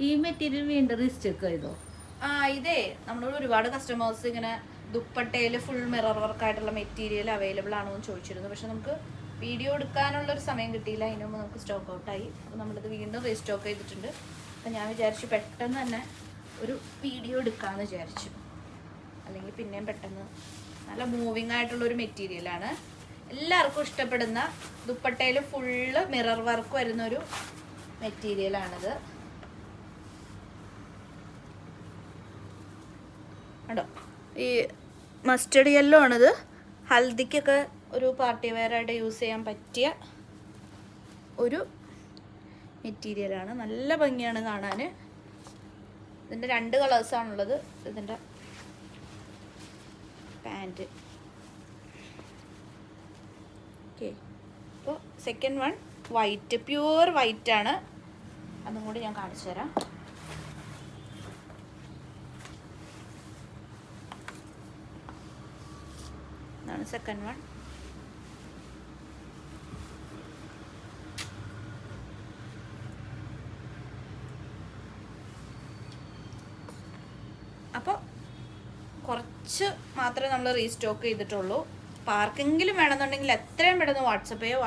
ഈ മെറ്റീരിയൽ വീണ്ടും റീസ്റ്റോക്ക് ചെയ്തോ? ഇതേ നമ്മളോട് ഒരുപാട് കസ്റ്റമേഴ്സ് ഇങ്ങനെ ദുപ്പട്ടയിൽ ഫുൾ മിറർ വർക്ക് ആയിട്ടുള്ള മെറ്റീരിയൽ അവൈലബിൾ ആണോ എന്ന് ചോദിച്ചിരുന്നു. പക്ഷെ നമുക്ക് വീഡിയോ എടുക്കാനുള്ളൊരു സമയം കിട്ടിയില്ല. അതിന് മുമ്പ് നമുക്ക് സ്റ്റോക്ക് ഔട്ടായി. അപ്പോൾ നമ്മളിത് വീണ്ടും റീസ്റ്റോക്ക് ചെയ്തിട്ടുണ്ട്. അപ്പം ഞാൻ വിചാരിച്ചു പെട്ടെന്ന് തന്നെ ഒരു വീഡിയോ എടുക്കാമെന്ന് വിചാരിച്ചു. അല്ലെങ്കിൽ പിന്നെയും പെട്ടെന്ന് നല്ല മൂവിങ് ആയിട്ടുള്ളൊരു മെറ്റീരിയലാണ്. എല്ലാവർക്കും ഇഷ്ടപ്പെടുന്ന ദുപ്പട്ടയിൽ ഫുള്ള് മിറർ വർക്ക് വരുന്നൊരു മെറ്റീരിയലാണിത്. കണ്ടോ, ഈ മസ്റ്റർഡ് യെല്ലോ ആണിത്. ഹൽദിക്കൊക്കെ ഒരു പാർട്ടി വെയർ ആയിട്ട് യൂസ് ചെയ്യാൻ പറ്റിയ ഒരു മെറ്റീരിയലാണ്. നല്ല ഭംഗിയാണ് കാണാൻ. ഇതിൻ്റെ 2 കളേഴ്സാണുള്ളത്. ഇതിൻ്റെ പാൻറ്റ്. ഓക്കെ, അപ്പോൾ second one white, pure white ആണ്. അതും കൂടി ഞാൻ കാണിച്ചു തരാം. ഇതാണ് സെക്കൻഡ് വൺ. അപ്പോൾ കുറച്ച് മാത്രമേ നമ്മൾ റീസ്റ്റോക്ക് ചെയ്തിട്ടുള്ളൂ. അപ്പോൾ ആർക്കെങ്കിലും വേണമെന്നുണ്ടെങ്കിൽ എത്രയും പെട്ടെന്ന് വാട്സപ്പ് ചെയ്യുക.